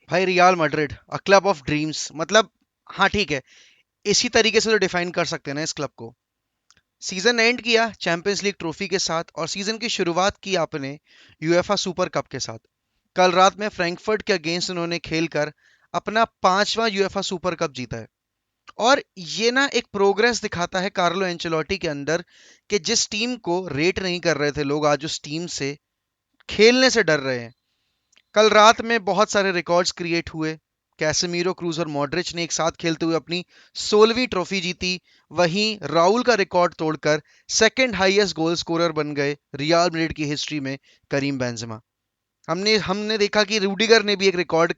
भाई real Madrid a club of dreams, मतलब हाँ ठीक है, इसी तरीके से तो डिफाइन कर सकते हैं ना इस क्लब को। सीजन एंड किया चैंपियंस लीग ट्रॉफी के साथ और सीजन की शुरुआत की आपने यूएफए सुपर कप के साथ। कल रात में फ्रैंकफर्ट के अगेंस्ट उन्होंने खेलकर अपना 5वां यूएफए सुपर कप जीता है। और ये ना एक प्रोग्रेस दिखाता है कार्लो एंचेलोटी के अंदर, कि जिस टीम को रेट नहीं कर रहे थे लोग, आज उस टीम से खेलने से डर रहे हैं। कल रात में बहुत सारे रिकॉर्ड्स क्रिएट हुए। कैसेमीरो, क्रूज और मॉड्रिच ने एक साथ खेलते हुए अपनी 16वीं ट्रॉफी जीती। वहीं राउल का रिकॉर्ड तोड़कर सेकंड हाईएस्ट गोल स्कोरर बन गए रियल मैड्रिड की हिस्ट्री में करीम बेंजेमा। हमने हमने देखा कि रूडिगर ने भी एक रिकॉर्ड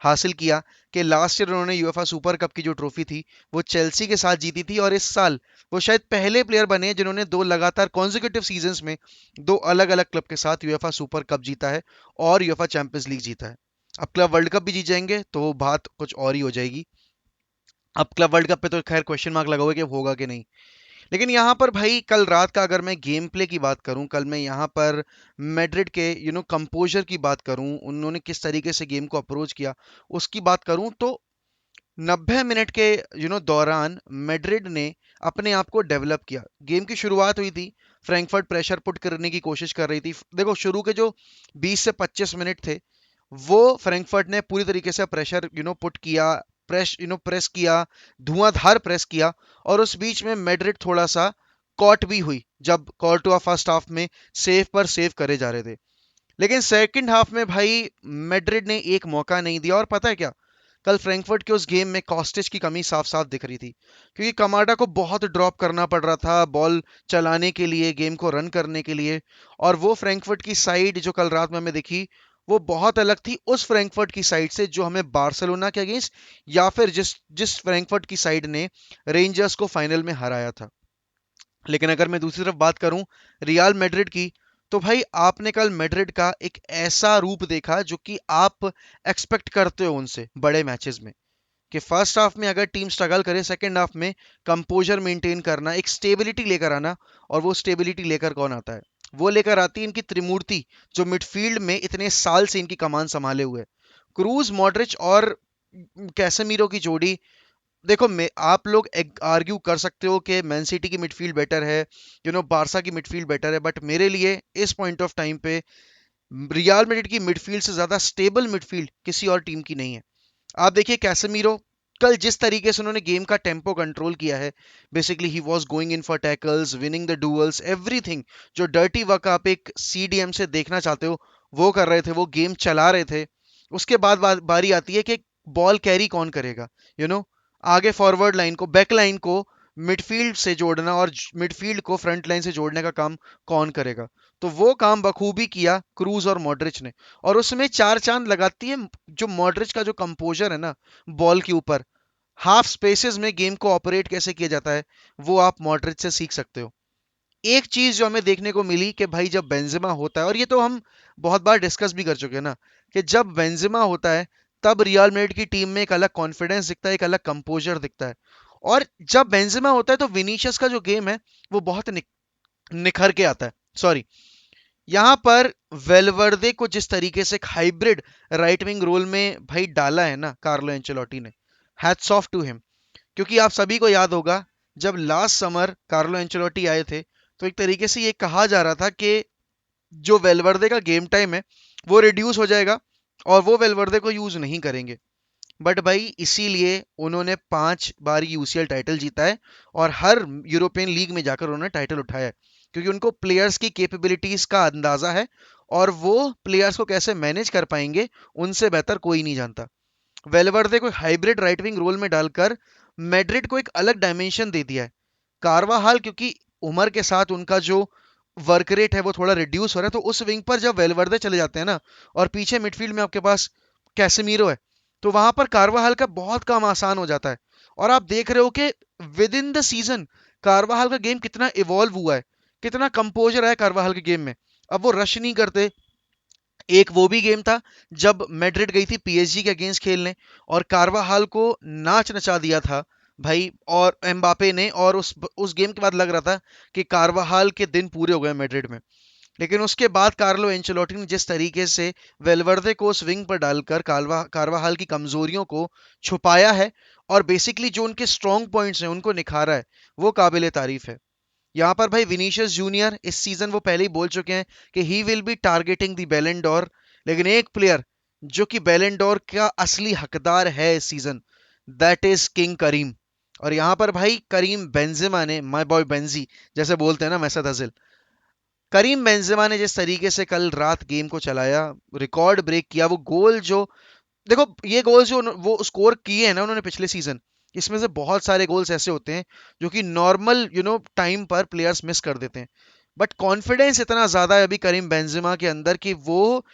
हासिल किया, कि लास्ट ईयर उन्होंने यूएफए सुपर कप की जो ट्रॉफी थी वो चेल्सी के साथ जीती थी, और इस साल वो शायद पहले प्लेयर बने जिन्होंने दो लगातार कॉन्जिक्यूटिव सीजन्स में दो अलग अलग क्लब के साथ यूएफए सुपर कप जीता है और यूएफए चैंपियंस लीग जीता है। अब क्लब वर्ल्ड कप भी जीत जाएंगे तो बात कुछ और ही हो जाएगी। अब क्लब वर्ल्ड कप पे तो खैर क्वेश्चन मार्क लगा हुआ है कि होगा कि नहीं। लेकिन यहाँ पर भाई कल रात का अगर मैं गेम प्ले की बात करूं, कल मैं यहाँ पर मैड्रिड के कंपोजर की बात करूं, उन्होंने किस तरीके से गेम को अप्रोच किया उसकी बात करूं, तो 90 मिनट के दौरान मैड्रिड ने अपने आप को डेवलप किया। गेम की शुरुआत हुई थी, फ्रैंकफर्ट प्रेशर पुट करने की कोशिश कर रही थी। देखो शुरू के जो 20 से 25 मिनट थे वो फ्रैंकफर्ट ने पूरी तरीके से प्रेशर पुट किया, प्रेस किया, धुआंधार प्रेस किया। और उस बीच में मैड्रिड थोड़ा सा कॉट भी हुई जब कॉर्टुआ फर्स्ट हाफ में सेव पर सेव करे जा रहे थे। लेकिन सेकंड हाफ में भाई मैड्रिड ने एक मौका नहीं दिया। और पता है क्या, कल फ्रैंकफर्ट के उस गेम में कॉस्टिच की कमी साफ साफ दिख रही थी, क्योंकि कमाडा को बहुत ड्रॉप करना पड़ रहा था बॉल चलाने के लिए, गेम को रन करने के लिए। और वो फ्रैंकफर्ट की साइड जो कल रात में हमें दिखी, वो बहुत अलग थी उस फ्रैंकफर्ट की साइड से जो हमें बार्सिलोना के अगेंस्ट, या फिर जिस जिस फ्रैंकफर्ट की साइड ने रेंजर्स को फाइनल में हराया था। लेकिन अगर मैं दूसरी तरफ बात करूं रियल मैड्रिड की, तो भाई आपने कल मैड्रिड का एक ऐसा रूप देखा जो कि आप एक्सपेक्ट करते हो उनसे बड़े मैचेस में, कि फर्स्ट हाफ में अगर टीम स्ट्रगल करे, सेकंड हाफ में कंपोजर मेंटेन करना, एक स्टेबिलिटी लेकर आना। और वो स्टेबिलिटी लेकर कौन आता है? वो लेकर आती है इनकी त्रिमूर्ति, जो मिडफील्ड में इतने साल से इनकी कमान संभाले हुए, क्रूज, मॉड्रिच और कैसेमीरो की जोड़ी। देखो मैं आप लोग आर्ग्यू कर सकते हो कि मैन सिटी की मिडफील्ड बेटर है, बारसा की मिडफील्ड बेटर है, बट मेरे लिए इस पॉइंट ऑफ टाइम पे रियल मैड्रिड की मिडफील्ड से ज्यादा स्टेबल मिडफील्ड किसी और टीम की नहीं है। आप देखिए कैसेमीरो, कल जिस तरीके से उन्होंने गेम का टेम्पो कंट्रोल किया है, basically he was going in for tackles, winning the duels, everything जो डर्टी वर्क आप एक सीडीएम से देखना चाहते हो वो कर रहे थे, वो गेम चला रहे थे। उसके बाद बारी आती है कि बॉल कैरी कौन करेगा, यू you नो आगे फॉरवर्ड लाइन को, बैक लाइन को मिडफील्ड से जोड़ना और मिडफील्ड को फ्रंट लाइन से जोड़ने का काम कौन करेगा। तो वो काम बखूबी किया क्रूज और मॉड्रिच ने। और उसमें चार चांद लगाती है जो मॉड्रिच का जो कंपोजर है ना बॉल के ऊपर, हाफ स्पेसेस में गेम को ऑपरेट कैसे किया जाता है, वो आप मॉड्रिच से सीख सकते हो। एक चीज जो हमें देखने को मिली कि भाई जब बेंजेमा होता है, और ये तो हम बहुत बार डिस्कस भी कर चुके हैं ना, कि जब बेंजेमा होता है तब रियल मैड्रिड की टीम में एक अलग कॉन्फिडेंस दिखता है, एक अलग कंपोजर दिखता है। और जब बेंजेमा होता है तो विनीशियस का जो गेम है वो बहुत निखर के आता है। सॉरी, यहां पर वेलवर्दे को जिस तरीके से एक हाइब्रिड राइट विंग रोल में भाई डाला है ना कार्लो एंचेलोटी ने, हैट्स ऑफ टू हिम। क्योंकि आप सभी को याद होगा जब लास्ट समर कार्लो एंचेलोटी आए थे, तो एक तरीके से ये कहा जा रहा था कि जो वेलवर्दे का गेम टाइम है वो रिड्यूस हो जाएगा और वो वेलवर्दे को यूज नहीं करेंगे। बट भाई इसीलिए उन्होंने 5 बार यूसीएल टाइटल जीता है और हर यूरोपियन लीग में जाकर उन्होंने टाइटल उठाया है, क्योंकि उनको प्लेयर्स की कैपेबिलिटीज का अंदाजा है और वो प्लेयर्स को कैसे मैनेज कर पाएंगे उनसे बेहतर कोई नहीं जानता। वेलवर्दे को हाइब्रिड राइट विंग रोल में डालकर मैड्रिड को एक अलग डायमेंशन दे दिया है। कारवाहाल क्योंकि उम्र के साथ उनका जो वर्क रेट है वो थोड़ा रिड्यूस हो रहा है, तो उस विंग पर जब वेलवर्दे चले जाते हैं ना और पीछे मिडफील्ड में आपके पास कैसेमीरो है, तो वहां पर कार्वाहाल का बहुत काम आसान हो जाता है। और आप देख रहे हो कि विद इन द सीजन कार्वाहाल का गेम कितना इवॉल्व हुआ है, कितना कंपोजर है कार्वाहाल के गेम में। अब वो रश नहीं करते। एक वो भी गेम था जब मैड्रिड गई थी पीएसजी के अगेंस्ट खेलने और कार्वाहाल को नाच नचा दिया था भाई और एम्बापे ने, और उस गेम के बाद लग रहा था कि कार्वाहाल के दिन पूरे हो गए मैड्रिड में। लेकिन उसके बाद कार्लो एंचेलोटी ने जिस तरीके से वेलवर्दे को उस विंग पर डालकर कार्वाहाल की कमजोरियों को छुपाया है और बेसिकली जो उनके स्ट्रॉन्ग पॉइंट्स हैं उनको निखारा है, वो काबिले तारीफ है। यहाँ पर भाई विनीशियस जूनियर इस सीजन वो पहले ही बोल चुके हैं कि he will be targeting the बैलन डोर, लेकिन एक प्लेयर जो कि बैलन डोर का असली हकदार है इस सीजन, दैट इज किंग करीम। और यहाँ पर भाई करीम बेंजेमा ने, माय बॉय बेंजी जैसे बोलते हैं ना मैसेद हजिल, करीम बेंजेमा ने जिस तरीके से कल रात गेम को चलाया, रिकॉर्ड ब्रेक किया, वो गोल जो, देखो ये गोल जो वो स्कोर किए हैं ना उन्होंने पिछले सीजन, इसमें से बहुत सारे गोल्स ऐसे होते हैं जो कि नॉर्मल टाइम पर प्लेयर्स मिस कर देते हैं। बट कॉन्फिडेंस इतना ज्यादा है अभी करीम बेंजेमा के अंदर कि वो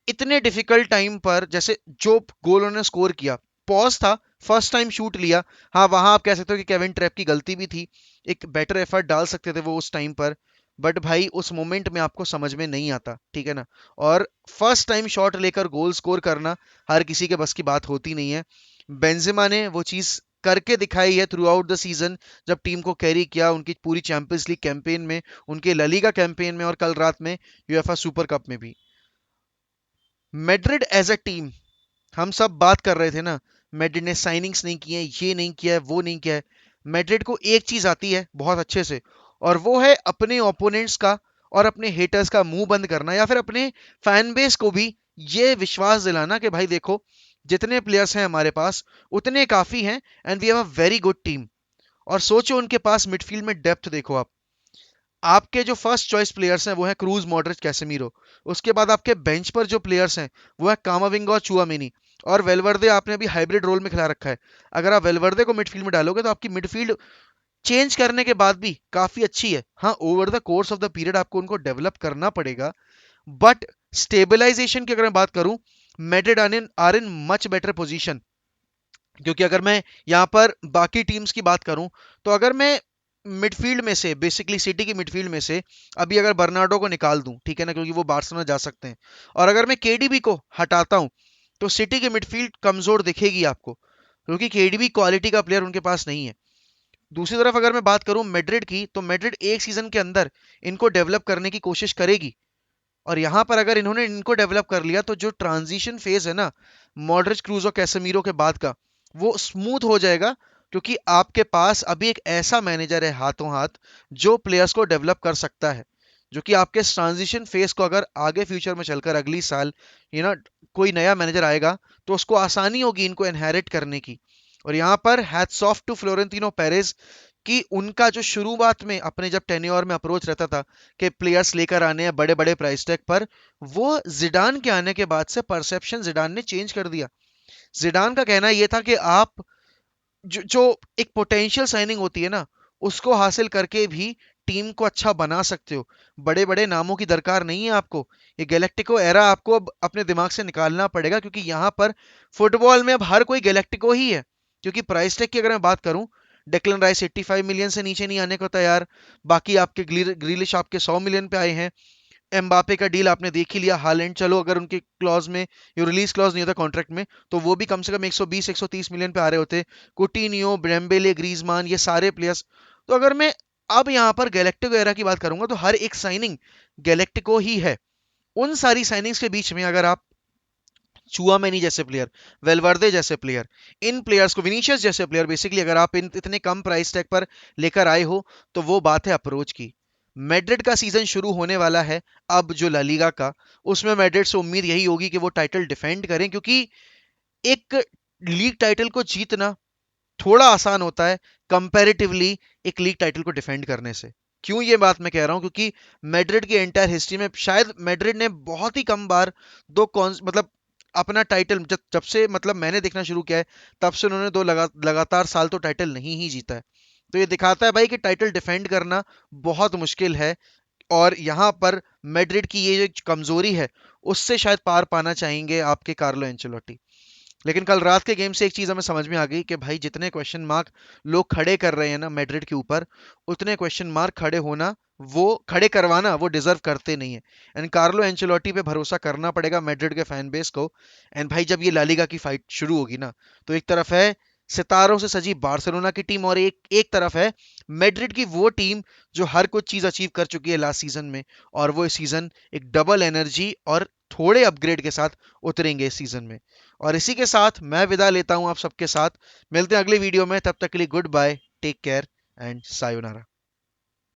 इतने डिफिकल्ट टाइम पर, जैसे जो गोल उन्होंने स्कोर किया, पॉज था, फर्स्ट टाइम शूट लिया, हाँ वहां आप कह सकते हो कि केविन ट्रैप की गलती भी थी, एक बेटर एफर्ट डाल सकते थे वो उस टाइम पर, बट भाई उस मोमेंट में आपको समझ में नहीं आता, ठीक है ना। और फर्स्ट टाइम शॉट लेकर गोल स्कोर करना हर किसी के बस की बात होती नहीं है। बेंजेमा ने वो चीज करके दिखाई है थ्रू आउट द सीजन, जब टीम को कैरी किया उनकी पूरी चैंपियंस लीग कैंपेन में, उनके ललीगा कैंपेन में, और कल रात में यूएफए सुपर कप में भी। मैड्रिड एज अ टीम, हम सब बात कर रहे थे ना, मैड्रिड ने साइनिंग्स नहीं किए, ये नहीं किया है, वो नहीं किया है। मैड्रिड को एक चीज आती है बहुत अच्छे से, और वो है अपने ओपोनेंट्स का और अपने हेटर्स का मुंह बंद करना, या फिर अपने फैन बेस को भी ये विश्वास दिलाना कि भाई देखो, जितने प्लेयर्स हैं हमारे पास उतने काफी हैं, and we have a very good team. और सोचो उनके पास मिडफील्ड में डेप्थ देखो आप, आपके जो फर्स्ट चॉइस प्लेयर्स हैं वो है क्रूज, मॉड्रिच, कैसेमीरो। उसके बाद आपके बेंच पर जो प्लेयर्स हैं वो है कामाविंगा और चुआमेनी। और वेलवर्दे आपने अभी हाइब्रिड रोल में खिला रखा है। अगर आप वेलवर्दे को मिडफील्ड में डालोगे तो आपकी मिडफील्ड चेंज करने के बाद भी काफी अच्छी है। हाँ, over the course of the period आपको उनको डेवलप करना पड़ेगा, बट स्टेबलाइजेशन की अगर मैं बात करूं, Madrid are in much better position. क्योंकि अगर मैं यहाँ पर बाकी टीम्स की बात करूं, तो अगर मैं मिडफील्ड में से, बेसिकली सिटी की मिडफील्ड में से अभी अगर बर्नार्डो को निकाल दूं, ठीक है ना, क्योंकि वो बार्सिलोना जा सकते हैं, और अगर मैं केडीबी को हटाता हूं, तो सिटी की मिडफील्ड कमजोर दिखेगी आपको, क्योंकि केडीबी क्वालिटी का प्लेयर उनके पास नहीं है। दूसरी तरफ अगर मैं बात करूं मैड्रिड की, तो मैड्रिड एक सीजन के अंदर इनको डेवलप करने की कोशिश करेगी। और यहां पर अगर इन्होंने इनको डेवलप कर लिया, तो जो ट्रांजिशन फेज है ना मॉडरिच, क्रूज और कैसेमीरो के बाद का, वो स्मूथ हो जाएगा, क्योंकि आपके पास अभी एक ऐसा मैनेजर है हाथों हाथ जो प्लेयर्स को डेवलप कर सकता है, जो कि आपके ट्रांजिशन फेज को अगर आगे फ्यूचर में चलकर अगली साल कोई नया मैनेजर आएगा, तो उसको आसानी होगी इनको इनहेरिट करने की। और यहाँ पर hats off to Florentino Perez कि उनका जो शुरुआत में अपने जब टेन्योर में अप्रोच रहता था कि प्लेयर्स लेकर आने हैं बड़े बड़े प्राइस टैग पर, वो जिडान के आने के बाद से परसेप्शन जिडान ने चेंज कर दिया। जिडान का कहना यह था कि आप जो एक पोटेंशियल साइनिंग होती है ना, उसको हासिल करके भी टीम को अच्छा बना सकते हो। बड़े बड़े नामों की दरकार नहीं है आपको। ये गैलेक्टिको एरा आपको अब अपने दिमाग से निकालना पड़ेगा, क्योंकि यहाँ पर फुटबॉल में अब हर कोई गैलेक्टिको ही है। क्योंकि प्राइस टैग की अगर मैं बात करूं, डेक्लन राइस 85 मिलियन से नीचे नहीं आने को तैयार, बाकी आपके ग्रीलिश आपके 100 मिलियन पे आए हैं, एम्बापे का डील आपने देख ही लिया, हालैंड चलो अगर उनके क्लॉज में, ये रिलीज क्लॉज नहीं होता कॉन्ट्रैक्ट में, तो वो भी कम से कम 120 130 मिलियन पे आ रहे होते, कुटिन्यो, ब्रेम्बेले, ग्रीजमान, ये सारे प्लेयर्स। तो अगर मैं अब यहाँ पर गैलेक्टिको एरा की बात करूंगा, तो हर एक साइनिंग गैलेक्टिको ही है। उन सारी साइनिंग्स के बीच में अगर आप चुआमेनी जैसे प्लेयर, वेलवर्दे जैसे प्लेयर, इन प्लेयर्स को, विनीशियस जैसे प्लेयर, बेसिकली अगर आप इन इतने कम प्राइस टैग पर लेकर आए हो, तो वो बात है अप्रोच की। मैड्रिड का सीजन शुरू होने वाला है अब जो ला लीगा का, उसमें मैड्रिड से उम्मीद यही होगी कि वो टाइटल डिफेंड करें, क्योंकि एक लीग टाइटल को जीतना थोड़ा आसान होता है कंपैरेटिवली एक लीग टाइटल को डिफेंड करने से। क्यों ये बात मैं कह रहा हूं, क्योंकि मैड्रिड की एंटायर हिस्ट्री में शायद मैड्रिड ने बहुत ही कम बार मतलब अपना टाइटल, जब जब से मतलब मैंने देखना शुरू किया है, तब से उन्होंने दो लगातार साल तो टाइटल नहीं ही जीता है। तो ये दिखाता है भाई कि टाइटल डिफेंड करना बहुत मुश्किल है। और यहाँ पर मैड्रिड की ये जो कमजोरी है, उससे शायद पार पाना चाहेंगे आपके कार्लो एंचेलोटी। लेकिन कल रात के गेम से एक चीज हमें समझ में आ गई कि भाई जितने क्वेश्चन मार्क लोग खड़े कर रहे हैं ना मैड्रिड के ऊपर, उतने क्वेश्चन मार्क खड़े होना, वो खड़े करवाना वो डिजर्व करते नहीं है। एंड कार्लो एंचेलोटी पे भरोसा करना पड़ेगा मैड्रिड के फैन बेस को। एंड भाई जब ये लालिगा की फाइट शुरू होगी ना, तो एक तरफ है सितारों से सजी बार्सिलोना की टीम, और एक एक तरफ है मैड्रिड की वो टीम जो हर कुछ चीज अचीव कर चुकी है लास्ट सीजन में, और वो इस सीजन एक डबल एनर्जी और थोड़े अपग्रेड के साथ उतरेंगे इस सीजन में। और इसी के साथ मैं विदा लेता हूं आप सबके साथ। मिलते हैं अगले वीडियो में, तब तक के लिए good bye, take care and sayonara.